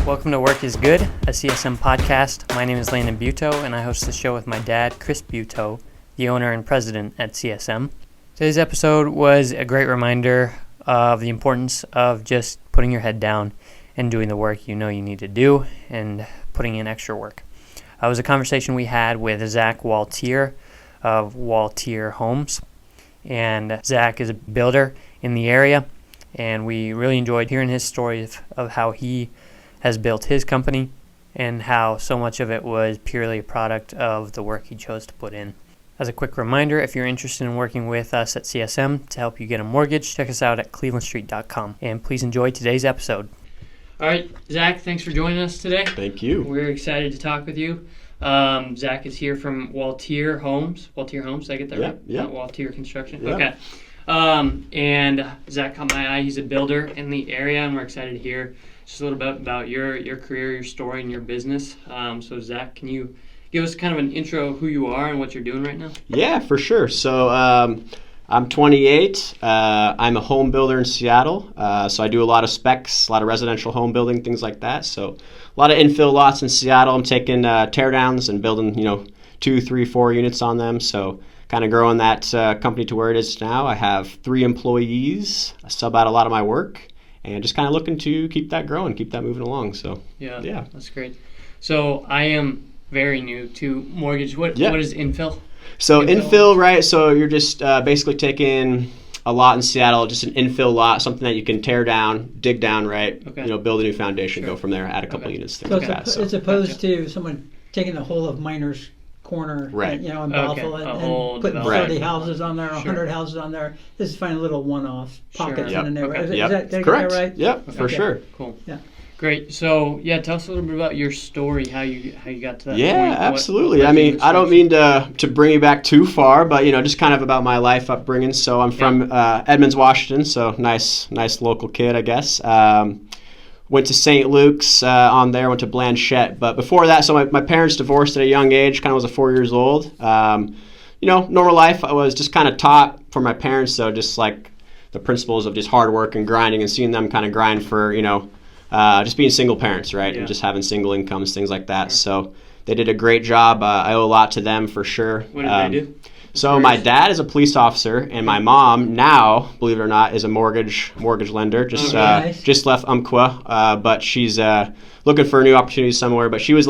Welcome to Work is Good, a CSM podcast. My name is Landon Buteau, and I host the show with my dad, Chris Buteau, the owner and president at CSM. Today's episode was a great reminder of the importance of just putting your head down and doing the work you know you need to do and putting in extra work. It was a conversation we had with Zach Waltier of Waltier Homes, and Zach is a builder in the area, and we really enjoyed hearing his story of how he has built his company and how so much of it was purely a product of the work he chose to put in. As a quick reminder, if you're interested in working with us at CSM to help you get a mortgage, check us out at clevelandstreet.com. And please enjoy today's episode. All right, Zach, thanks for joining us today. Thank you. We're excited to talk with you. Zach is here from Waltier Homes. Waltier Homes, did I get that right? Yeah. Not Waltier Construction? Yeah. Okay. And Zach caught my eye. He's a builder in the area, and we're excited to hear just a little bit about your career, your story, and your business. So, Zach, can you give us kind of an intro of who you are and what you're doing right now? Yeah, for sure. So I'm 28. I'm a home builder in Seattle. So I do a lot of specs, a lot of residential home building, things like that. So a lot of infill lots in Seattle. I'm taking teardowns and building, 2, 3, 4 units on them. So kind of growing that company to where it is now. I have 3 employees. I sub out a lot of my work. And just kind of looking to keep that growing, keep that moving along. So yeah, that's great. So I am very new to mortgage. What is infill? So infill, right? So you're just basically taking a lot in Seattle, just an infill lot, something that you can tear down, dig down, right? Okay. Build a new foundation, Sure. Go from there, add a couple units, things So like that. it's opposed to someone taking the whole of Miners Corner, Right. in Bothell, and putting 30 houses on there, 100 houses on there. This is finding little one-off pockets Yep. in the neighborhood. Okay. Is that, did I get Correct. that right? Yep, for sure. Cool. Yeah. Great. So, tell us a little bit about your story, how you got to that point. Yeah, absolutely. I mean, I don't mean to bring you back too far, but, just kind of about my life upbringing. So I'm from Edmonds, Washington, so nice local kid, I guess. Went to St. Luke's on there, went to Blanchette. But before that, so my parents divorced at a young age, kind of was 4 years old. Normal life, I was just kind of taught from my parents, though, just like the principles of just hard work and grinding and seeing them kind of grind for, just being single parents, right? Yeah. And just having single incomes, things like that. So they did a great job. I owe a lot to them for sure. What did they do? So my dad is a police officer, and my mom now, believe it or not, is a mortgage lender. Just left Umpqua, but she's looking for a new opportunity somewhere. But she was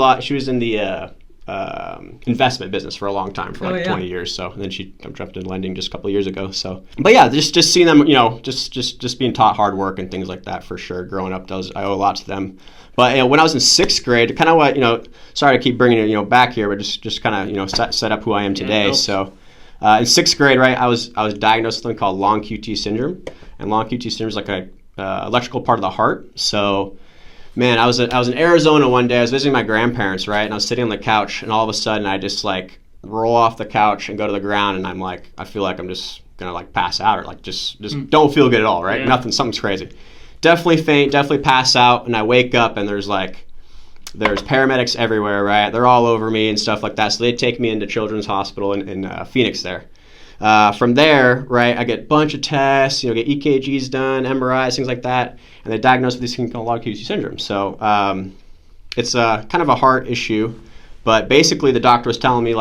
in the investment business for a long time, for 20 years. So and then she jumped into lending just a couple of years ago. So, but yeah, just seeing them, just being taught hard work and things like that for sure. Growing up, I owe a lot to them. But when I was in 6th grade, kind of what sorry to keep bringing it back here, but just kind of set up who I am today. So. In 6th grade, right, I was diagnosed with something called long QT syndrome, and long QT syndrome is like a electrical part of the heart. So, man, I was in Arizona one day. I was visiting my grandparents, right, and I was sitting on the couch, and all of a sudden I just roll off the couch and go to the ground, and I feel like I'm just gonna pass out or just don't feel good at all, right? Yeah. Nothing, something's crazy. Definitely faint, definitely pass out, and I wake up and there's paramedics everywhere, right? They're all over me and stuff like that. So they take me into Children's Hospital in Phoenix there. From there, right, I get a bunch of tests, get EKGs done, MRIs, things like that, and they diagnose with this thing called long QT syndrome. So it's kind of a heart issue, but basically the doctor was telling me,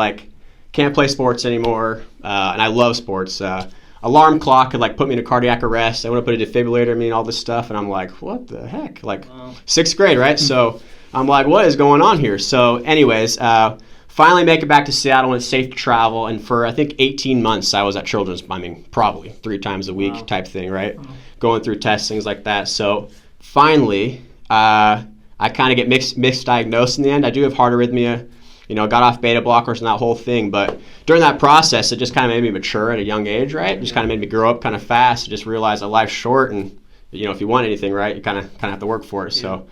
can't play sports anymore, and I love sports. Alarm clock could put me in a cardiac arrest. I want to put a defibrillator in me and all this stuff, and I'm like, what the heck? Wow. 6th grade, right? So I'm like, what is going on here? So anyways, finally make it back to Seattle when it's safe to travel. And for, I think, 18 months, I was at Children's, probably 3 times a week type thing, right? Wow. Going through tests, things like that. So finally, I kind of get misdiagnosed in the end. I do have heart arrhythmia, got off beta blockers and that whole thing. But during that process, it just kind of made me mature at a young age, right? Just kind of made me grow up kind of fast. Just realize that life's short and, if you want anything, right, you kind of have to work for it. Yeah. So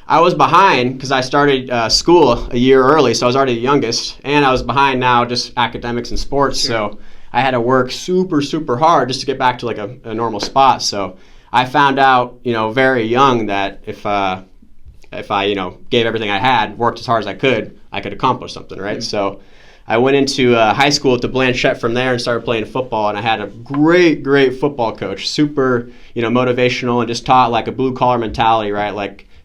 I was behind because I started school a year early, so I was already the youngest, and I was behind now just academics and sports. Sure. So I had to work super, super hard just to get back to a normal spot. So I found out, very young that if I gave everything I had, worked as hard as I could accomplish something, right? Mm-hmm. So I went into high school at the Blanchette from there and started playing football, and I had a great football coach, super, motivational, and just taught a blue collar mentality, right?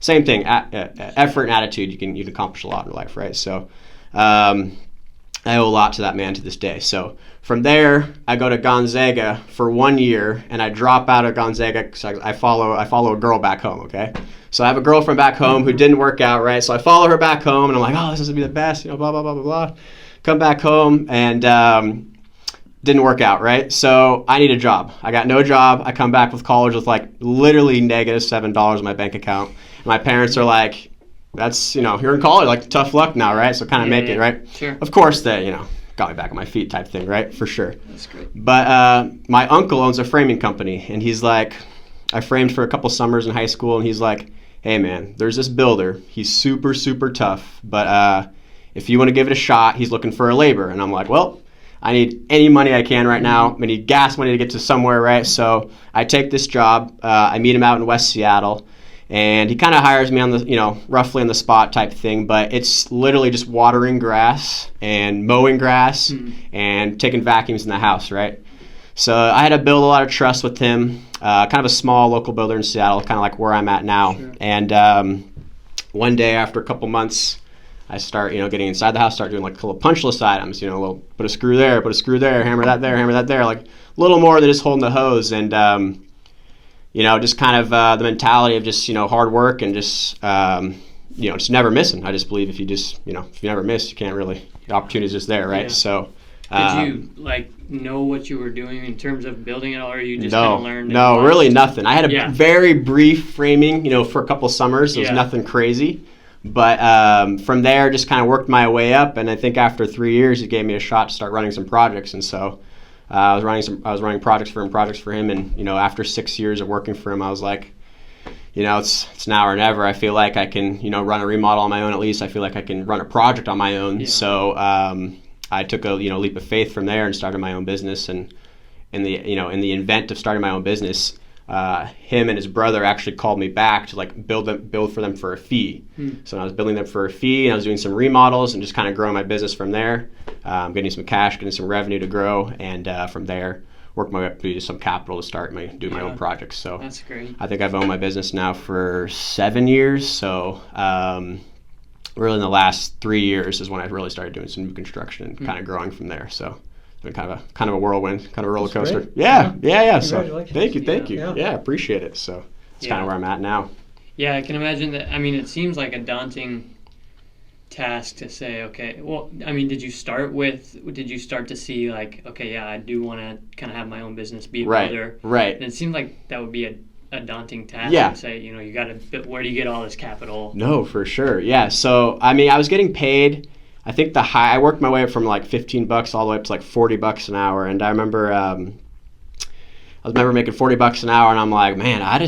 same thing. Effort and attitude, you can accomplish a lot in life, right? So I owe a lot to that man to this day. So from there, I go to Gonzaga for 1 year, and I drop out of Gonzaga because I follow a girl back home, okay? So I have a girlfriend back home who didn't work out, right? So I follow her back home, and I'm like, oh, this is going to be the best, blah, blah, blah, blah, blah. Come back home, and didn't work out, right? So I need a job. I got no job. I come back with college with like literally negative $7 in my bank account. My parents are like, that's, you're in college, like tough luck now, right? So kind of make it, right? Sure. Of course they, got me back on my feet type thing, right? For sure. That's great. But my uncle owns a framing company, and he's like, I framed for a couple summers in high school, and he's like, hey man, there's this builder. He's super, super tough, but if you want to give it a shot, he's looking for a labor. And I'm like, well, I need any money I can right now. I need gas money to get to somewhere, right? So I take this job. I meet him out in West Seattle. And he kind of hires me on the, roughly on the spot type thing, but it's literally just watering grass and mowing grass and taking vacuums in the house, right? So I had to build a lot of trust with him, kind of a small local builder in Seattle, kind of like where I'm at now. Sure. And one day after a couple months, I start, getting inside the house, start doing like little punch list items, a little, put a screw there, hammer that there, like a little more than just holding the hose. And, just kind of the mentality of just, hard work and just, just never missing. I just believe if you just, if you never miss, you can't really, the opportunity's just there, right? Yeah. So. Did you, know what you were doing in terms of building it, or you just kind of learned? No, really nothing. I had a very brief framing, for a couple summers. It was nothing crazy. But from there, just kind of worked my way up. And I think after 3 years, he gave me a shot to start running some projects. And so I was running projects for him. And, after 6 years of working for him, I was like, it's now or never. I feel like I can, run a remodel on my own. At least I feel like I can run a project on my own. Yeah. So I took a, leap of faith from there and started my own business. And in the event of starting my own business, him and his brother actually called me back to build for them for a fee. So I was building them for a fee, and I was doing some remodels and just kind of growing my business from there, getting some cash, getting some revenue to grow, and from there work my way up to some capital to start do my own projects. So that's great. I think I've owned my business now for 7 years. So really in the last 3 years is when I really started doing some new construction and kind of growing from there. So been kind of a whirlwind, kind of a roller coaster. Yeah. So thank you. Yeah, appreciate it. So it's kind of where I'm at now. Yeah, I can imagine that. I mean, it seems like a daunting task to say, okay, well, I mean, did you start to see I do want to kind of have my own business, be a builder. Right. And it seemed like that would be a daunting task to say, you got to, where do you get all this capital? No, for sure. Yeah. So, I mean, I was getting paid, I think I worked my way up from like $15 all the way up to like $40 an hour. And I remember, making $40 an hour, and I'm like, man,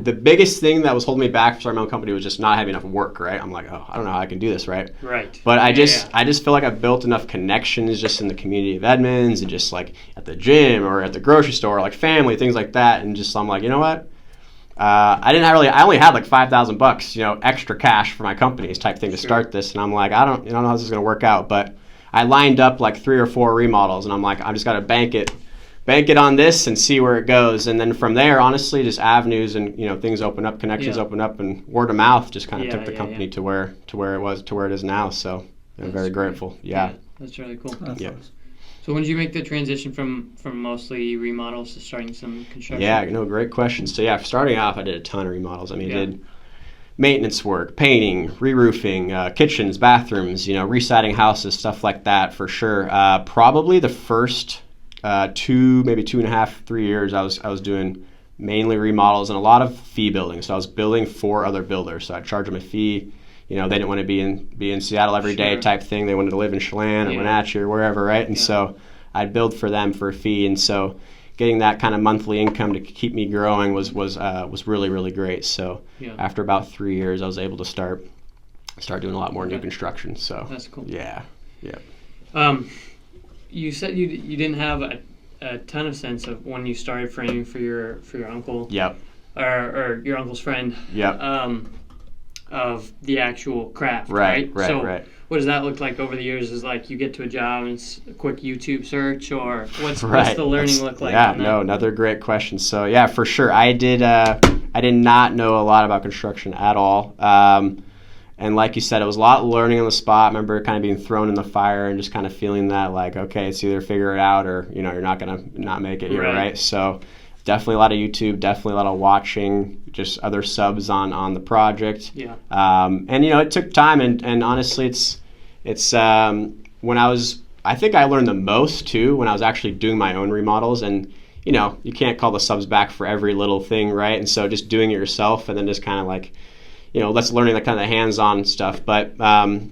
the biggest thing that was holding me back from starting my own company was just not having enough work, right? I'm like, I don't know how I can do this, right? Right. But I just feel like I've built enough connections just in the community of Edmonds and just like at the gym or at the grocery store, like family, things like that. And just, I'm like, you know what? I only had like $5,000, extra cash for my companies type thing to start this. And I'm like, I don't know how this is going to work out. But I lined up like 3 or 4 remodels, and I'm like, I just got to bank it on this and see where it goes. And then from there, honestly, just avenues and, things open up, connections open up, and word of mouth just kind of took the company to where it is now. So I'm very grateful. Yeah. That's really cool. Yeah. So when did you make the transition from mostly remodels to starting some construction? Yeah, great question. So starting off, I did a ton of remodels. I mean, I did maintenance work, painting, re-roofing, kitchens, bathrooms, residing houses, stuff like that for sure. Probably the first 2, maybe 2.5, 3 years, I was doing mainly remodels and a lot of fee building. So I was building for other builders. So I'd charge them a fee. They didn't want to be in Seattle every day type thing. They wanted to live in Chelan or Wenatchee or wherever, right? And so I'd build for them for a fee. And so getting that kind of monthly income to keep me growing was really, really great. So after about 3 years, I was able to start doing a lot more new construction. So that's cool. Yeah. You said you didn't have a ton of sense of when you started framing for your uncle. Yep. Or your uncle's friend. Yep. of the actual craft, right? right? So right. what does that look like over the years? Is like you get to a job and it's a quick YouTube search, or what's the learning look like? Yeah, no, another great question. So yeah, for sure, I did not know a lot about construction at all. And like you said, it was a lot of learning on the spot. I remember kind of being thrown in the fire and just kind of feeling that like, okay, it's either figure it out or, you're not going to not make it here, right? So definitely a lot of YouTube, definitely a lot of watching just other subs on the project. Yeah. And, it took time. And honestly, it's when I think I learned the most, too, when I was actually doing my own remodels. And, you can't call the subs back for every little thing, right? And so just doing it yourself and then just kind of like, let's learning the kind of hands-on stuff. But the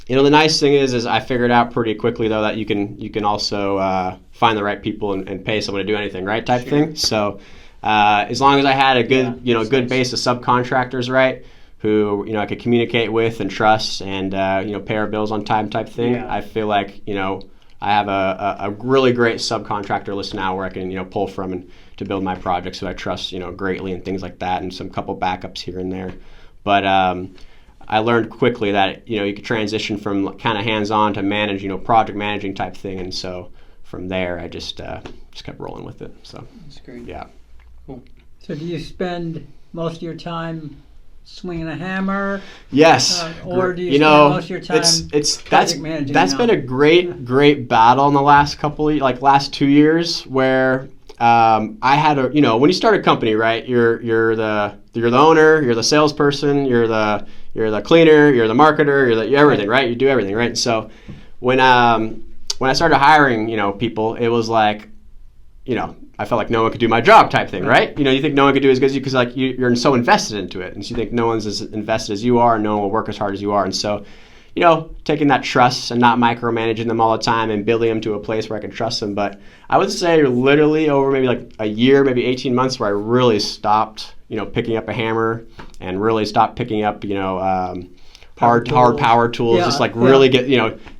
nice thing is I figured out pretty quickly though that you can also find the right people and pay someone to do anything, right? Type thing. So as long as I had a good good base of subcontractors, right, who I could communicate with and trust and pay our bills on time type thing. Yeah. I feel like I have a really great subcontractor list now where I can pull from and to build my projects who I trust greatly and things like that, and some couple backups here and there. But I learned quickly that you could transition from kind of hands-on to manage, project managing type thing, and so from there I just kept rolling with it. So that's great. Yeah. Cool. So do you spend most of your time swinging a hammer? Yes. Or do you spend most of your time project managing? That's been a great battle in the last last 2 years where. I had when you start a company, right? You're the owner, you're the salesperson, you're the cleaner, you're the marketer, you're everything, right? You do everything, right? And so when I started hiring, people, it was like, I felt like no one could do my job type thing, right? You think no one could do as good as you because like you're so invested into it, and so you think no one's as invested as you are, and no one will work as hard as you are, and so. Taking that trust and not micromanaging them all the time and building them to a place where I can trust them. But I would say literally over maybe like a year, maybe 18 months where I really stopped, picking up a hammer and really stopped picking up, hard power tools, just like really get,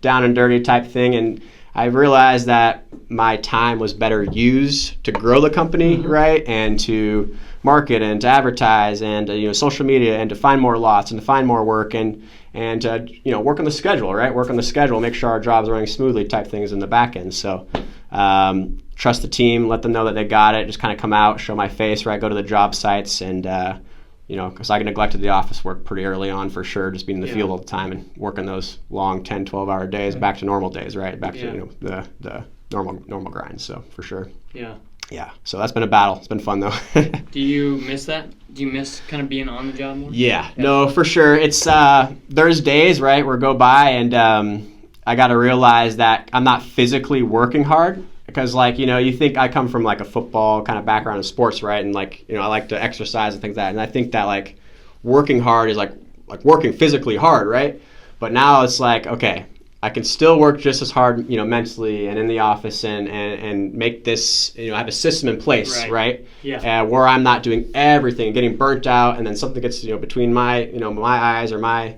down and dirty type thing. And I realized that my time was better used to grow the company, right? And to market and to advertise and, social media and to find more lots and to find more work and work on the schedule, right? Work on the schedule, make sure our jobs are running smoothly type things in the back end. So trust the team, let them know that they got it, just kind of come out, show my face, right? Go to the job sites and, because I neglected the office work pretty early on for sure, just being in the field all the time and working those long 10, 12-hour days back to normal days, right? Back to, the normal grind, so for sure. Yeah. Yeah, so that's been a battle. It's been fun, though. Do you miss that? Do you miss kind of being on the job more? Yeah. No, for sure. It's there's days, right, where go by and I got to realize that I'm not physically working hard because, you think I come from, a football kind of background in sports, right, and, I like to exercise and things like that, and I think that, working hard is, like working physically hard, right? But now it's like, okay, I can still work just as hard, mentally and in the office and make this, have a system in place, right? Yeah. Where I'm not doing everything, getting burnt out, and then something gets, between my, my eyes or my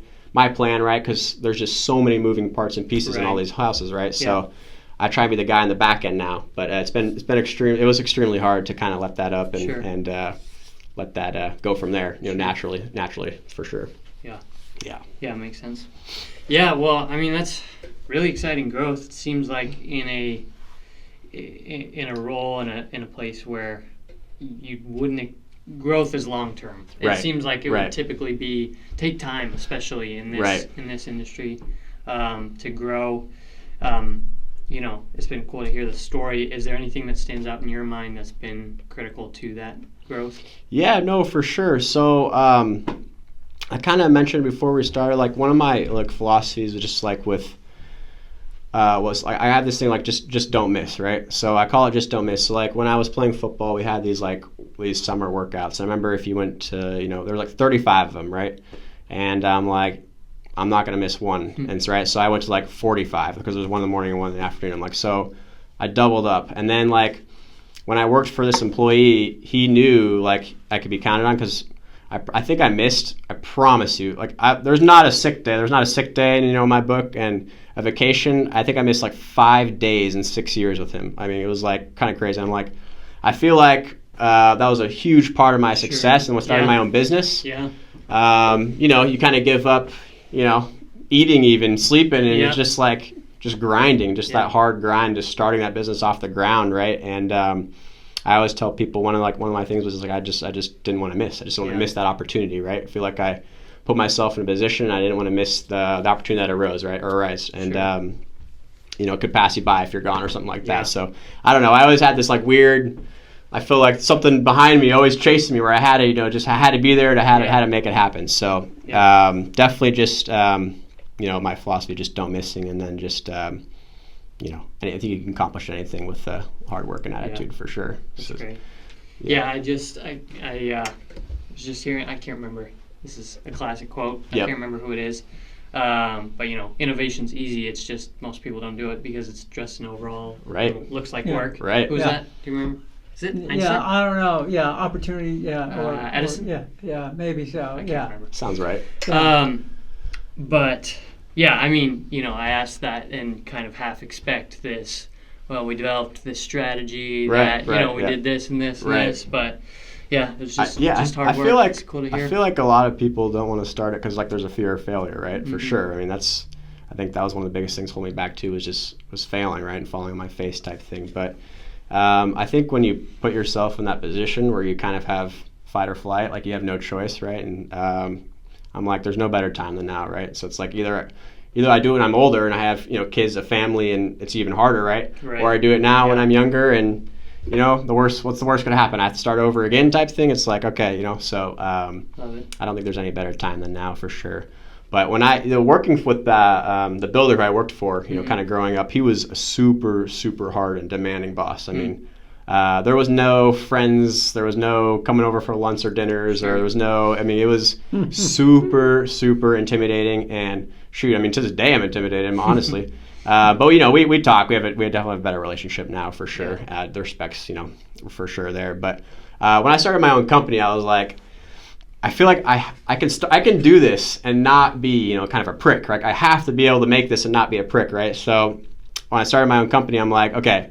plan, right? Because there's just so many moving parts and pieces in all these houses, right? Yeah. So I try to be the guy in the back end now, but it's been extreme. It was extremely hard to kind of let that up and let that go from there, naturally for sure. Yeah. Yeah. Yeah, makes sense. Yeah, well, I mean that's really exciting growth. It seems like in a role in a place where you wouldn't growth is long term. It seems like it would typically take time, especially in this industry, to grow. It's been cool to hear the story. Is there anything that stands out in your mind that's been critical to that growth? Yeah, no, for sure. So I kind of mentioned before we started, one of my philosophies was just I have this thing just don't miss, right? So I call it just don't miss. So when I was playing football, we had these summer workouts. I remember if you went to there were 35 of them, right? And I'm like, I'm not gonna miss one, and so I went to 45 because there was one in the morning and one in the afternoon. I'm so I doubled up, and then when I worked for this employee, he knew I could be counted on because. I think I missed, I promise you, there's not a sick day. There's not a sick day in, my book, and a vacation. I think I missed 5 days in 6 years with him. I mean, it was kind of crazy. I'm I feel like that was a huge part of my success and was starting my own business. Yeah. You kind of give up, eating, even sleeping, and it's just like just grinding, that hard grind, just starting that business off the ground, right? And I always tell people one of my things was like I just didn't want to miss. I just didn't want to miss that opportunity, right? I feel like I put myself in a position and I didn't want to miss the opportunity that arose, right? Or arise, and it could pass you by if you're gone or something like that. So I don't know. I always had this like weird. I feel like something behind me always chasing me, where I had to, I had to be there to had to make it happen. So definitely just my philosophy, just don't missing, and then just I think you can accomplish anything with hard work and attitude for sure. That's great. Yeah, I was just hearing. I can't remember. This is a classic quote. I can't remember who it is. But innovation's easy. It's just most people don't do it because it's dressed in overall. Right. Looks like work. Right. Who's that? Do you remember? Is it Einstein? Yeah, I don't know. Yeah, opportunity. Yeah. Or Edison. Yeah, maybe so. I can't remember. Sounds right. But yeah, I mean, I asked that and kind of half expect this. Well, we developed this strategy that we did this and this and this, but. Yeah, it's just hard work. It's cool to hear. I feel like a lot of people don't want to start it because there's a fear of failure, right? For sure. I mean, I think that was one of the biggest things holding me back too, was failing, right, and falling on my face type thing. But I think when you put yourself in that position where you kind of have fight or flight, like you have no choice, right? And I'm like, there's no better time than now, right? So it's like either I do it when I'm older and I have kids, a family, and it's even harder, right? Or I do it now when I'm younger and what's the worst going to happen? I have to start over again type thing. It's like, okay, so I don't think there's any better time than now for sure. But when I, working with the builder who I worked for, kind of growing up, he was a super, super hard and demanding boss. I mean, there was no friends, there was no coming over for lunch or dinners, or there was no, it was super, super intimidating. And shoot, to this day I'm intimidated him, honestly. But we talk. We definitely have a better relationship now for sure. The respect's for sure there. But when I started my own company, I was like, I feel like I can do this and not be kind of a prick, right? I have to be able to make this and not be a prick, right? So when I started my own company, I'm like, okay,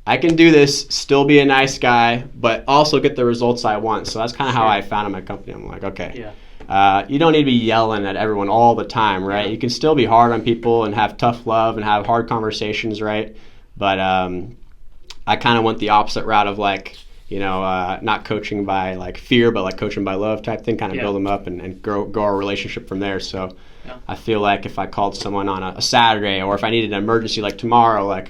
I can do this, still be a nice guy, but also get the results I want. So that's kind of how I founded my company. I'm like, okay. You don't need to be yelling at everyone all the time, right? You can still be hard on people and have tough love and have hard conversations, right? But I kind of went the opposite route of not coaching by fear, but coaching by love type thing, kind of build them up and grow our relationship from there. So I feel like if I called someone on a Saturday, or if I needed an emergency tomorrow,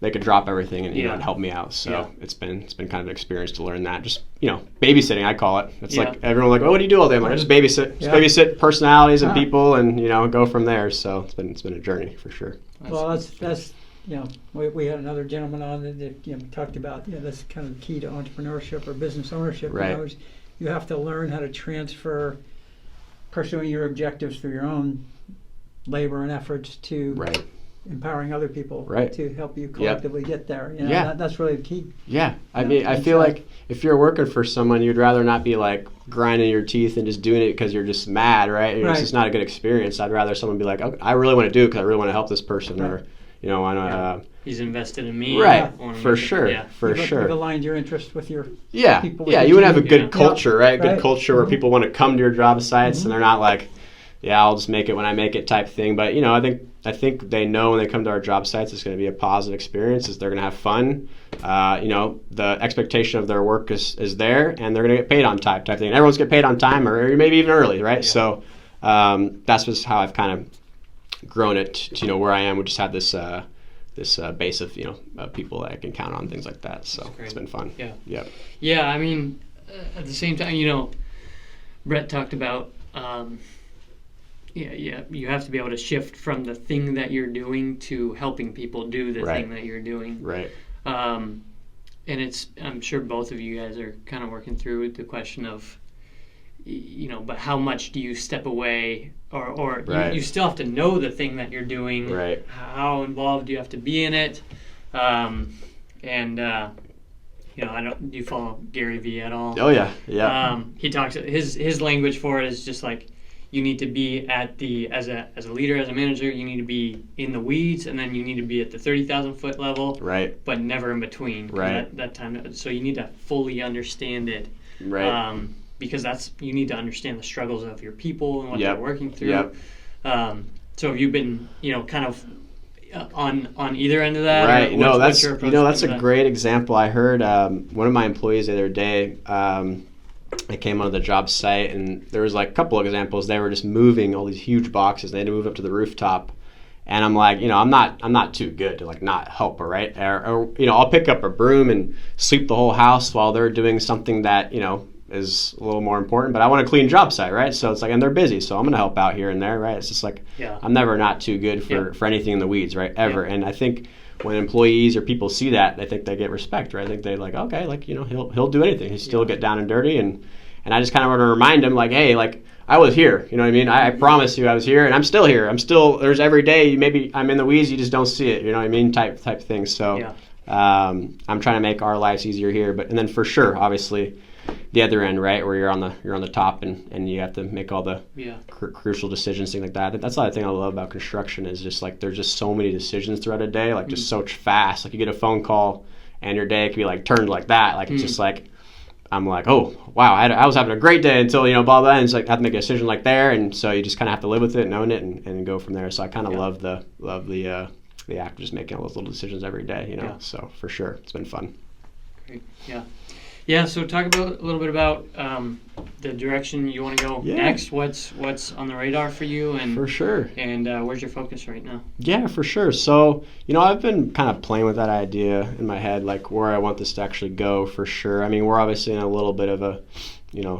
they could drop everything and and help me out. So it's been kind of an experience to learn that. Just babysitting, I call it. It's like everyone like, oh, what do you do all day? I'm like, I just babysit, babysit personalities and people, and go from there. So it's been a journey for sure. Well, that's we had another gentleman on that talked about that's kind of the key to entrepreneurship or business ownership. Right. You have to learn how to transfer pursuing your objectives through your own labor and efforts to empowering other people to help you collectively get there. That's really the key. Yeah, I feel like if you're working for someone, you'd rather not be grinding your teeth and just doing it because you're just mad, right? It's just not a good experience. I'd rather someone be like, okay, I really want to do it because I really want to help this person, or he's invested in me, right? For sure. You've aligned your interest with your people. You would have a good culture, right? Good culture where people want to come to your job sites and they're not like, I'll just make it when I make it type thing. But I think they know when they come to our job sites, it's going to be a positive experience. They're going to have fun. The expectation of their work is there, and they're going to get paid on time type thing. And everyone's get paid on time, or maybe even early, right? So that's just how I've kind of grown it to where I am. We just have this base of people that I can count on, things like that. So it's been fun. Yeah. At the same time, Brett talked about. You have to be able to shift from the thing that you're doing to helping people do the thing that you're doing. Right. And I'm sure both of you guys are kind of working through the question of, but how much do you step away, or you still have to know the thing that you're doing. Right. How involved do you have to be in it? Do you follow Gary Vee at all? Oh yeah. He talks, his language for it is just you need to be at as a leader, as a manager, you need to be in the weeds, and then you need to be at the 30,000 foot level, right? But never in between, right? That time, so you need to fully understand it, right? Because you need to understand the struggles of your people and what yep. they're working through. Yep. So have you been, kind of on either end of that? Right. No, that's that's a great example. I heard one of my employees the other day. I came onto the job site, and there was like a couple of examples. They were just moving all these huge boxes. They had to move up to the rooftop, and I'm like, I'm not too good to like not help her, right? Or I'll pick up a broom and sweep the whole house while they're doing something that is a little more important. But I want a clean job site, right? So it's like, and they're busy, so I'm gonna help out here and there, right? It's just like I'm never not too good for anything in the weeds, right? Ever. And I think when employees or people see that, I think they get respect, right? I think they're like, okay, like he'll do anything. He'll still get down and dirty, and I just kind of want to remind him, like, hey, like I was here, you know what I mean? I promise you I was here, and I'm still here. There's every day maybe I'm in the weeds, you just don't see it, you know what I mean? Type thing. So I'm trying to make our lives easier here, and then for sure, obviously, the other end, right, where you're on the top and you have to make all the crucial decisions, things like that. That's the other thing I love about construction is just like there's just so many decisions throughout a day, like just so fast. Like you get a phone call and your day can be like turned like that. Like it's just like I'm like, oh wow, I was having a great day until blah blah. And it's like I have to make a decision like there, and so you just kind of have to live with it and own it and go from there. So I kind of love the act of just making all those little decisions every day. So for sure, it's been fun. Great. Yeah, so talk a little bit about the direction you want to go next. What's on the radar for you, and for sure, and where's your focus right now? Yeah, for sure. So I've been kind of playing with that idea in my head, like where I want this to actually go. For sure. I mean, we're obviously in a little bit of a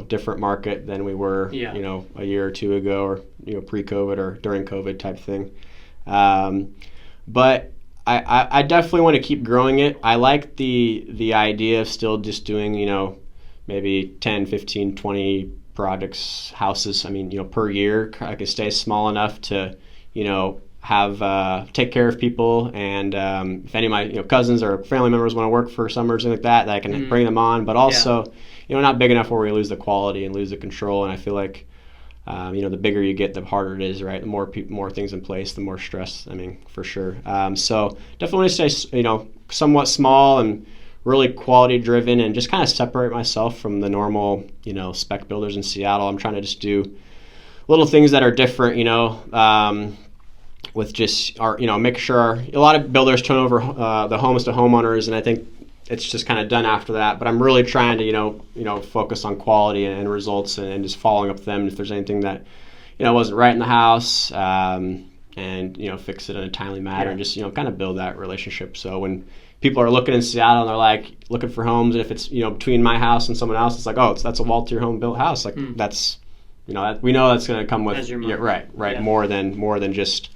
different market than we were a year or two ago, or pre-COVID or during COVID type thing. But I definitely want to keep growing it. I like the idea of still just doing, maybe 10, 15, 20 projects, houses, per year. I could stay small enough to, have take care of people. And if any of my cousins or family members want to work for summers and like that I can bring them on. But also, not big enough where we lose the quality and lose the control. And I feel like the bigger you get, the harder it is, right? The more things in place, the more stress. For sure. So definitely want to stay, somewhat small and really quality driven, and just kind of separate myself from the normal, spec builders in Seattle. I'm trying to just do little things that are different, with just make sure a lot of builders turn over the homes to homeowners, and I think it's just kind of done after that. But I'm really trying to, focus on quality and results, and just following up with them if there's anything that, wasn't right in the house, and, fix it in a timely manner, and just, kind of build that relationship. So when people are looking in Seattle and they're like looking for homes, and if it's, between my house and someone else, it's like, oh, that's a Waltier Home built house. Like that's, that, we know that's going to come with, right. More than just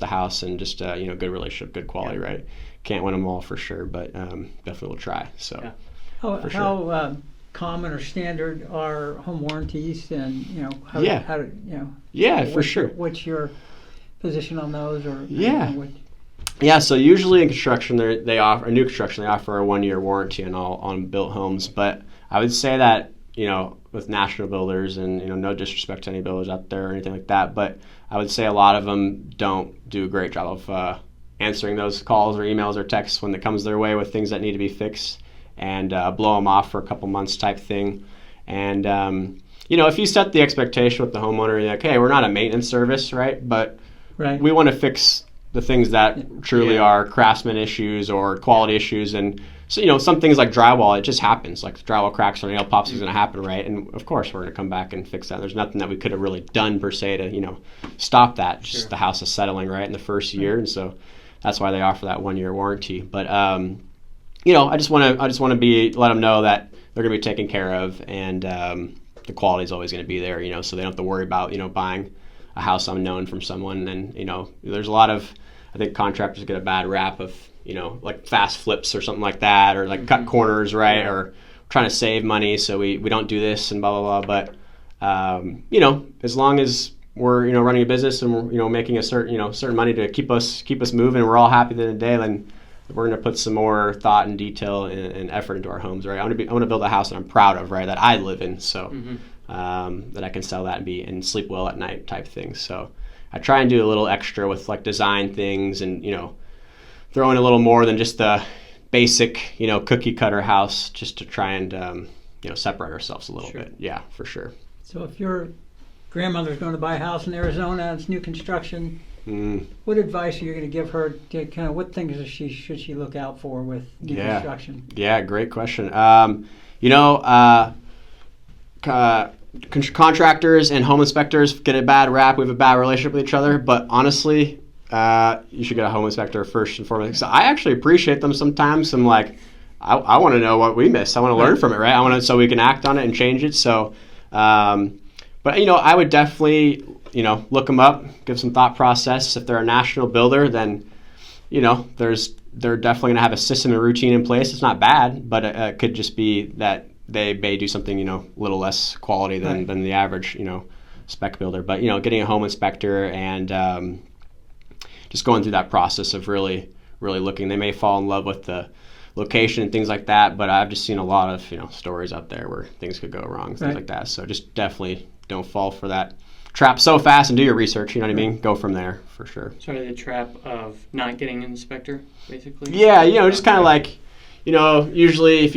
the house and just, good relationship, good quality, right. Can't win them all for sure, but definitely will try. So, how common or standard are home warranties, and for sure. What's your position on those, or So usually in construction, they offer new construction. They offer a 1-year warranty on built homes, but I would say that with national builders, and no disrespect to any builders out there or anything like that, but I would say a lot of them don't do a great job of answering those calls or emails or texts when it comes their way with things that need to be fixed, and blow them off for a couple months type thing. And if you set the expectation with the homeowner, you're like, hey, we're not a maintenance service, right? But we want to fix the things that truly are craftsman issues or quality issues. And so some things like drywall, it just happens. Like drywall cracks or nail pops is going to happen, right? And of course we're going to come back and fix that. There's nothing that we could have really done per se to stop that. Just the house is settling right in the first year, and so that's why they offer that 1-year warranty. But I just want to let them know that they're going to be taken care of, and the quality is always going to be there. So they don't have to worry about buying a house unknown from someone. And there's a lot of, I think contractors get a bad rap of like fast flips or something like that, or like cut corners, right, or trying to save money, so we don't do this and blah blah blah. But as long as we're running a business and we're making a certain money to keep us moving, and we're all happy at the end of the day, then we're going to put some more thought and detail and effort into our homes, right? I want to build a house that I'm proud of, right, that I live in. So that I can sell that and sleep well at night type thing. So I try and do a little extra with like design things and, throw in a little more than just the basic, cookie cutter house, just to try and, separate ourselves a little bit. Yeah, for sure. So if your grandmother's going to buy a house in Arizona, it's new construction, what advice are you going to give her to kind of what things should she look out for with new construction? Yeah, great question. Contractors and home inspectors get a bad rap. We have a bad relationship with each other, but honestly, you should get a home inspector first and foremost. So I actually appreciate them sometimes. I'm like, I want to know what we missed. I want to learn from it, right? I want to so we can act on it and change it. So, but I would definitely look them up, give some thought process. If they're a national builder, then they're definitely going to have a system and routine in place. It's not bad, but it could just be that they may do something a little less quality than the average spec builder. But getting a home inspector and just going through that process of really looking. They may fall in love with the location and things like that, but I've just seen a lot of stories out there where things could go wrong, things like that. So just definitely don't fall for that trap so fast and do your research. You know what I mean? Go from there for sure. Sort of the trap of not getting an inspector, basically. Yeah, just kind of like, usually if you